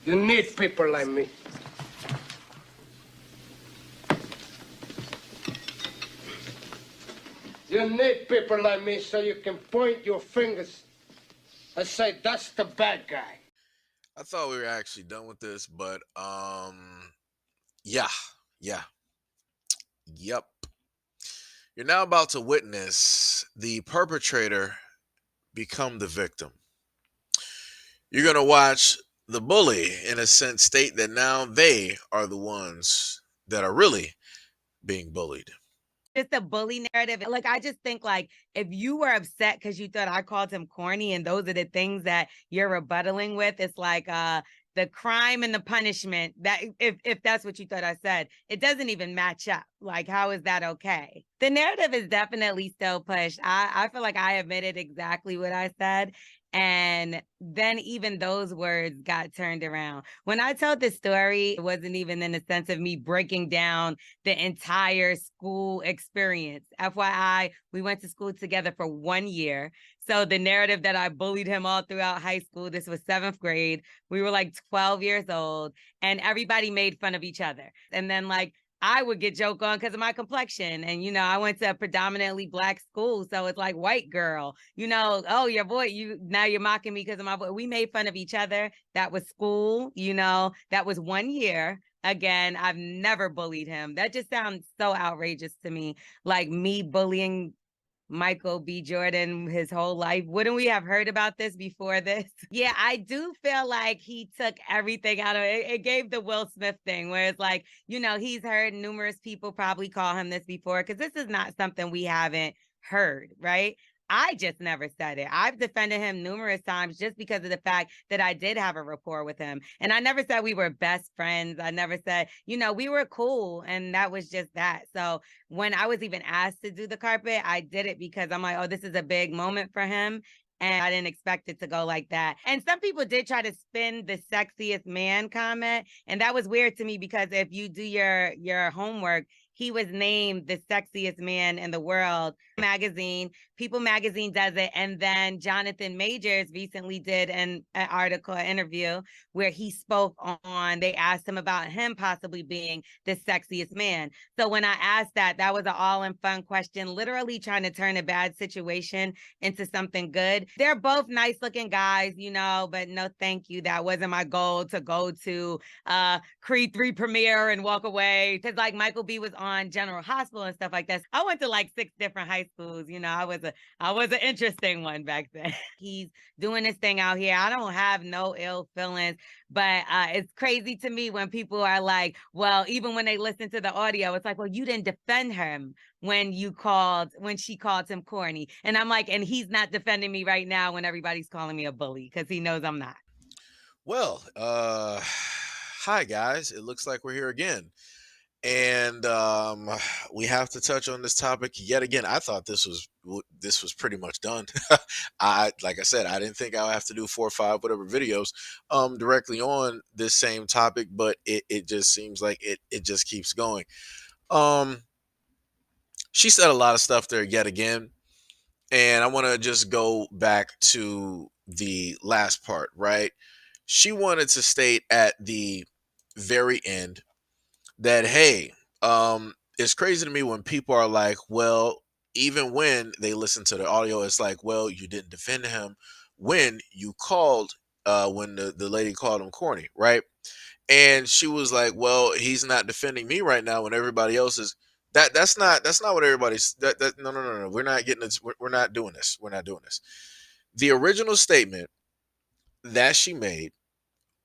You need people like me. You need people like me so you can point your fingers and say, that's the bad guy. I thought we were actually done with this, but yeah, yeah, yep. You're now about to witness the perpetrator become the victim. You're gonna watch the bully, in a sense, state that now they are the ones that are really being bullied. Just a bully narrative. Like, I just think, like, if you were upset because you thought I called him corny and those are the things that you're rebuttaling with, it's like the crime and the punishment, that if that's what you thought I said, it doesn't even match up. Like, how is that okay? The narrative is definitely still pushed. I feel like I admitted exactly what I said. And then even those words got turned around. When I told the story, it wasn't even in the sense of me breaking down the entire school experience. FYI, we went to school together for 1 year. So the narrative that I bullied him all throughout high school, this was 7th grade. We were like 12 years old and everybody made fun of each other. And then like I would get joked on because of my complexion. And, I went to a predominantly Black school. So it's like white girl, oh, your boy, now you're mocking me because of my boy. We made fun of each other. That was school, that was 1 year. Again, I've never bullied him. That just sounds so outrageous to me. Like me bullying Michael B. Jordan his whole life. Wouldn't we have heard about this before this? Yeah, I do feel like he took everything out of it. It gave the Will Smith thing where it's like, he's heard numerous people probably call him this before because this is not something we haven't heard, right? I just never said it. I've defended him numerous times just because of the fact that I did have a rapport with him. And I never said we were best friends. I never said, we were cool. And that was just that. So when I was even asked to do the carpet, I did it because I'm like, oh, this is a big moment for him. And I didn't expect it to go like that. And some people did try to spin the sexiest man comment. And that was weird to me because if you do your homework, he was named the sexiest man in the world magazine. People Magazine does it. And then Jonathan Majors recently did an article, an interview where he spoke on, they asked him about him possibly being the sexiest man. So when I asked that, that was an all in fun question, literally trying to turn a bad situation into something good. They're both nice looking guys, but no, thank you. That wasn't my goal to go to Creed 3 premiere and walk away. Cause like Michael B was on General Hospital and stuff like that. I went to like 6 different high schools. I was an interesting one back then. He's doing this thing out here. I don't have no ill feelings, but it's crazy to me when people are like, well, even when they listen to the audio, it's like, well, you didn't defend him when she called him corny. And I'm like, and he's not defending me right now when everybody's calling me a bully because he knows I'm not. Well, hi guys. It looks like we're here again. And we have to touch on this topic yet again. I thought this was pretty much done. Like I said, I didn't think I would have to do 4 or 5 whatever videos directly on this same topic, but it just seems like it just keeps going. Um she said a lot of stuff there yet again, and I want to just go back to the last part, right? She wanted to state at the very end that, hey, it's crazy to me when people are like, well, even when they listen to the audio, it's like, well, you didn't defend him when you called, when the lady called him corny, right? And she was like, well, he's not defending me right now when everybody else is. That's not what everybody's. No. We're not getting this. We're not doing this. We're not doing this. The original statement that she made.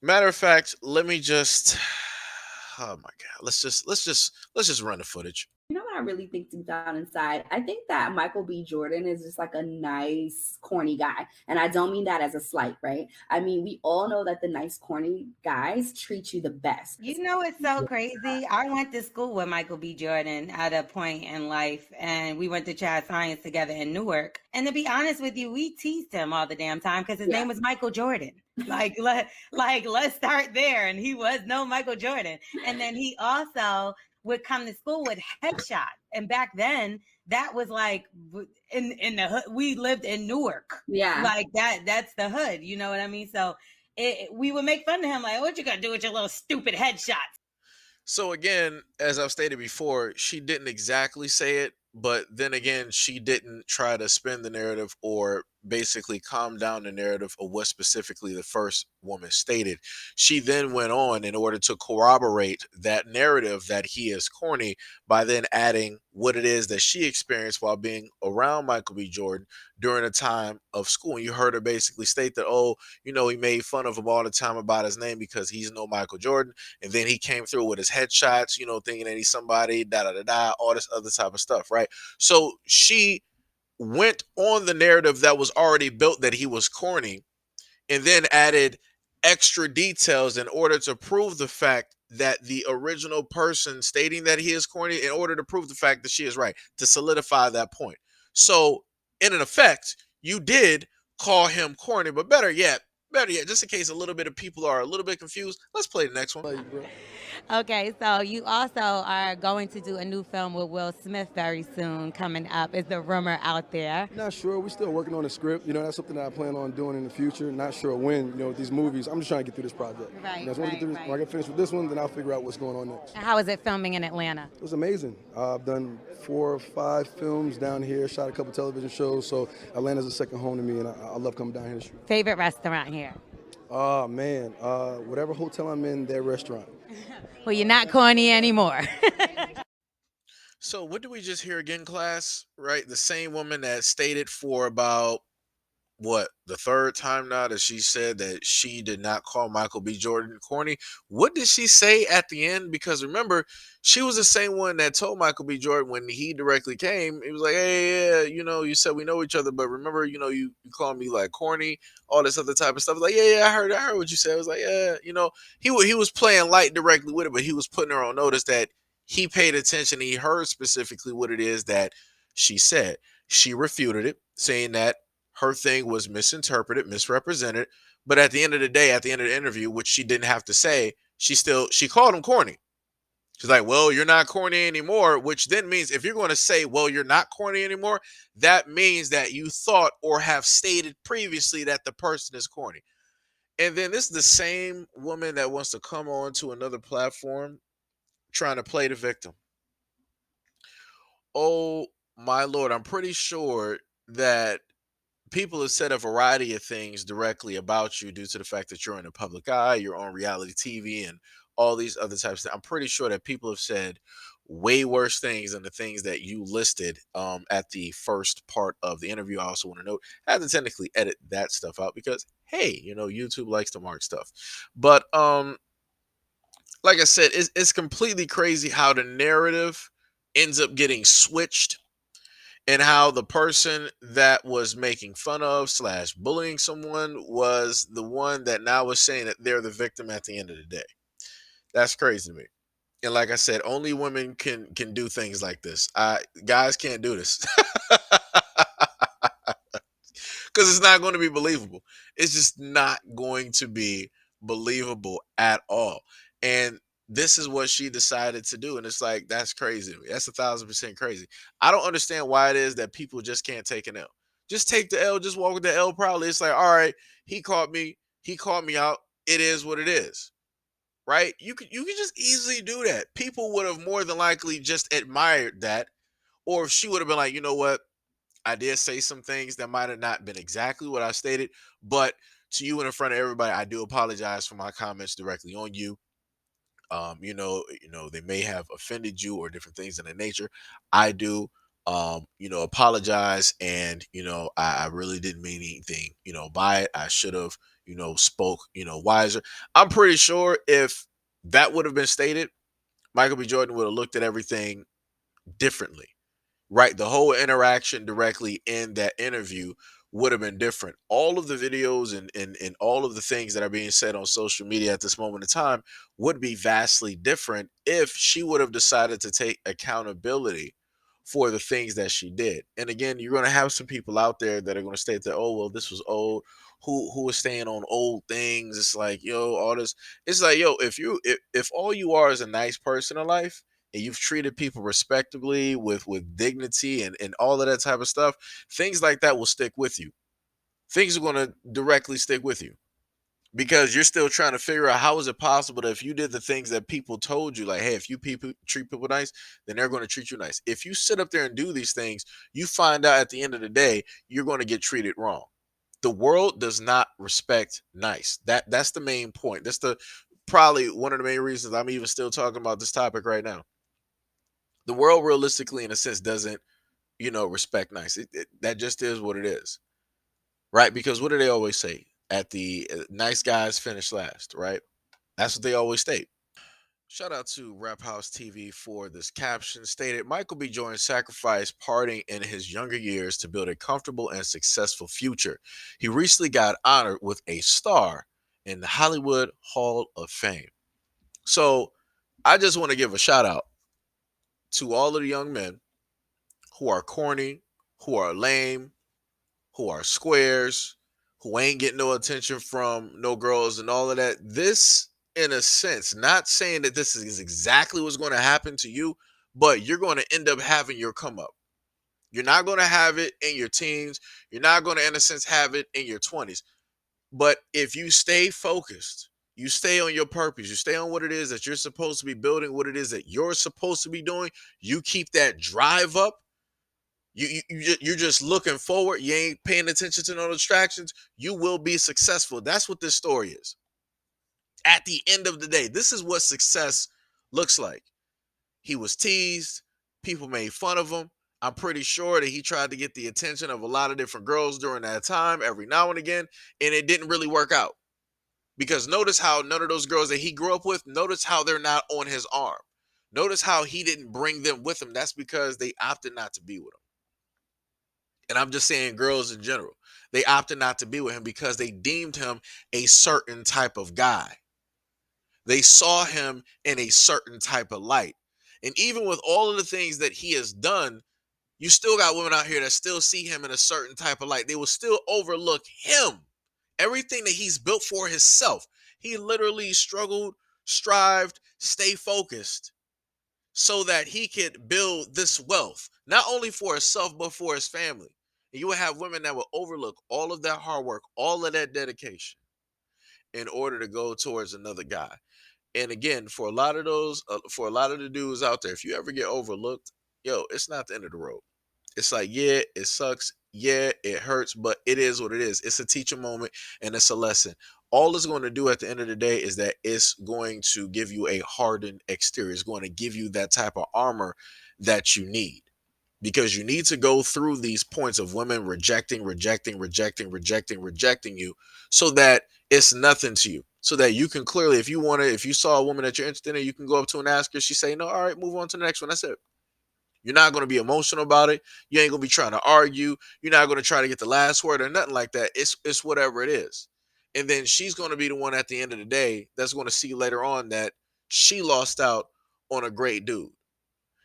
Matter of fact, let me just. Oh my god. Let's just run the footage. You know what I really think deep down inside? I think that Michael B. Jordan is just like a nice, corny guy. And I don't mean that as a slight, right? I mean, we all know that the nice, corny guys treat you the best. It's so crazy. I went to school with Michael B. Jordan at a point in life, and we went to Chad Science together in Newark. And to be honest with you, we teased him all the damn time because his name was Michael Jordan. Let's start there. And he was no Michael Jordan. And then he also would come to school with headshot. And back then, that was like in the hood. We lived in Newark. Yeah. Like that's the hood. You know what I mean? So we would make fun of him, like, what you gonna do with your little stupid headshots? So again, as I've stated before, she didn't exactly say it, but then again, she didn't try to spin the narrative or basically calm down the narrative of what specifically the first woman stated. She then went on in order to corroborate that narrative that he is corny by then adding what it is that she experienced while being around Michael B. Jordan during a time of school. And you heard her basically state that, oh, he made fun of him all the time about his name because he's no Michael Jordan. And then he came through with his headshots, thinking that he's somebody, all this other type of stuff, right? So she went on the narrative that was already built that he was corny and then added extra details in order to prove the fact that the original person stating that he is corny, in order to prove the fact that she is right, to solidify that point. So, in an effect, you did call him corny, but better yet, just in case a little bit of people are a little bit confused, let's play the next one. Okay, so you also are going to do a new film with Will Smith very soon coming up. Is the rumor out there? Not sure. We're still working on the script. That's something that I plan on doing in the future. Not sure when. With these movies, I'm just trying to get through this project. Right, So when I get finished with this one, then I'll figure out what's going on next. How is it filming in Atlanta? It was amazing. I've done 4 or 5 films down here, shot a couple television shows, so Atlanta's a second home to me, and I love coming down here to shoot. Favorite restaurant here? Oh, man. Whatever hotel I'm in, their restaurant. Well, you're not corny anymore. So what did we just hear again, class? Right? The same woman that stated for about the third time now that she said that she did not call Michael B. Jordan corny. What did she say at the end? Because remember, she was the same one that told Michael B. Jordan when he directly came, he was like, hey, yeah, you said we know each other, but remember, you called me like corny, all this other type of stuff. Like, yeah, I heard what you said. I was like, yeah, he was playing light directly with it, but he was putting her on notice that he paid attention. He heard specifically what it is that she said. She refuted it, saying that her thing was misinterpreted, misrepresented. But at the end of the day, at the end of the interview, which she didn't have to say, she called him corny. She's like, well, you're not corny anymore, which then means if you're going to say, well, you're not corny anymore, that means that you thought or have stated previously that the person is corny. And then this is the same woman that wants to come on to another platform trying to play the victim. Oh, my Lord, I'm pretty sure that people have said a variety of things directly about you due to the fact that you're in the public eye, you're on reality TV, and all these other types of things. I'm pretty sure that people have said way worse things than the things that you listed at the first part of the interview. I also want to note, I had to technically edit that stuff out because, hey, YouTube likes to mark stuff. But like I said, it's completely crazy how the narrative ends up getting switched and how the person that was making fun of / bullying someone was the one that now is saying that they're the victim at the end of the day. That's crazy to me. And like I said, only women can do things like this. Guys can't do this. Because it's not going to be believable. It's just not going to be believable at all. And this is what she decided to do. And it's like, that's crazy to me. That's 1,000% crazy. I don't understand why it is that people just can't take an L. Just take the L, just walk with the L proudly. It's like, all right, he caught me out. It is what it is. Right? You could just easily do that. People would have more than likely just admired that. Or if she would have been like, you know what? I did say some things that might have not been exactly what I stated, but to you and in front of everybody, I do apologize for my comments directly on you. They may have offended you or different things in that nature. I do, apologize, and I really didn't mean anything, by it. I should have, spoke, wiser. I'm pretty sure if that would have been stated, Michael B. Jordan would have looked at everything differently. Right, the whole interaction directly in that interview would have been different. All of the videos and all of the things that are being said on social media at this moment in time would be vastly different if she would have decided to take accountability for the things that she did. And again, you're going to have some people out there that are going to state that, oh, well, this was old. Who is staying on old things? It's like, yo, all this. It's like, yo, if all you are is a nice person in life, and you've treated people respectably with dignity and all of that type of stuff, things like that will stick with you. Things are going to directly stick with you. because you're still trying to figure out how is it possible that if you did the things that people told you, like, hey, if you people treat people nice, then they're going to treat you nice. If you sit up there and do these things, you find out at the end of the day you're going to get treated wrong. The world does not respect nice. That's the main point. That's the probably one of the main reasons I'm even still talking about this topic right now. The world realistically, in a sense, doesn't respect nice. That just is what it is, right? Because what do they always say? At the nice guys finish last, right? That's what they always state. Shout out to Rap House TV for this caption stated Michael B. Jordan sacrificed partying in his younger years to build a comfortable and successful future. He recently got honored with a star in the Hollywood Hall of Fame. So I just want to give a shout out to all of the young men who are corny, who are lame, who are squares, who ain't getting no attention from no girls and all of that. This, in a sense, not saying that this is exactly what's going to happen to you, but you're going to end up having your come up. You're not going to have it in your teens. You're not going to, in a sense, have it in your 20s. But if you stay focused, you stay on your purpose, you stay on what it is that you're supposed to be building, what it is that you're supposed to be doing, you keep that drive up. You're just looking forward. You ain't paying attention to no distractions. You will be successful. That's what this story is. At the end of the day, this is what success looks like. He was teased. People made fun of him. I'm pretty sure that he tried to get the attention of a lot of different girls during that time, every now and again, and it didn't really work out. Because notice how none of those girls that he grew up with, notice how they're not on his arm. Notice how he didn't bring them with him. That's because they opted not to be with him. And I'm just saying girls in general. They opted not to be with him because they deemed him a certain type of guy. They saw him in a certain type of light. And even with all of the things that he has done, you still got women out here that still see him in a certain type of light. They will still overlook him. Everything that he's built for himself. He literally struggled, strived, stay focused so that he could build this wealth, not only for himself, but for his family. And you would have women that will overlook all of that hard work, all of that dedication in order to go towards another guy. And again, for a lot of the dudes out there, if you ever get overlooked, yo, it's not the end of the road. It's like, yeah, it sucks. Yeah, it hurts, but it is what it is. It's a teaching moment and it's a lesson. All it's going to do at the end of the day is that it's going to give you a hardened exterior. It's going to give you that type of armor that you need. Because you need to go through these points of women rejecting you so that it's nothing to you. So that you can clearly, if you saw a woman that you're interested in, you can go up to and ask her. She say, no, all right, move on to the next one. That's it. You're not going to be emotional about it. You ain't going to be trying to argue. You're not going to try to get the last word or nothing like that. It's whatever it is. And then she's going to be the one at the end of the day that's going to see later on that she lost out on a great dude.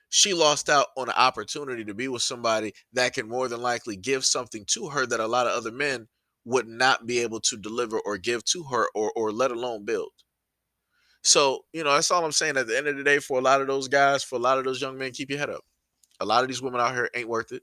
She lost out on an opportunity to be with somebody that can more than likely give something to her that a lot of other men would not be able to deliver or give to her or let alone build. So, that's all I'm saying. At the end of the day, for a lot of those guys, for a lot of those young men, keep your head up. A lot of these women out here ain't worth it.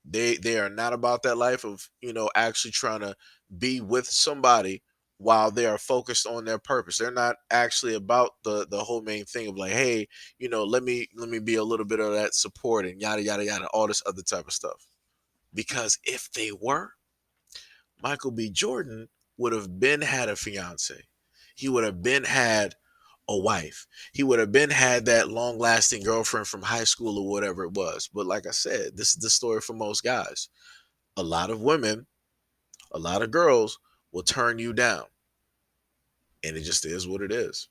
They are not about that life of, actually trying to be with somebody while they are focused on their purpose. They're not actually about the whole main thing of like, hey, let me be a little bit of that support and yada yada yada, all this other type of stuff. Because if they were, Michael B. Jordan would have been had a fiance. He would have been had a wife. He would have been had that long lasting girlfriend from high school or whatever it was. But like I said, this is the story for most guys. A lot of women, a lot of girls will turn you down. And it just is what it is.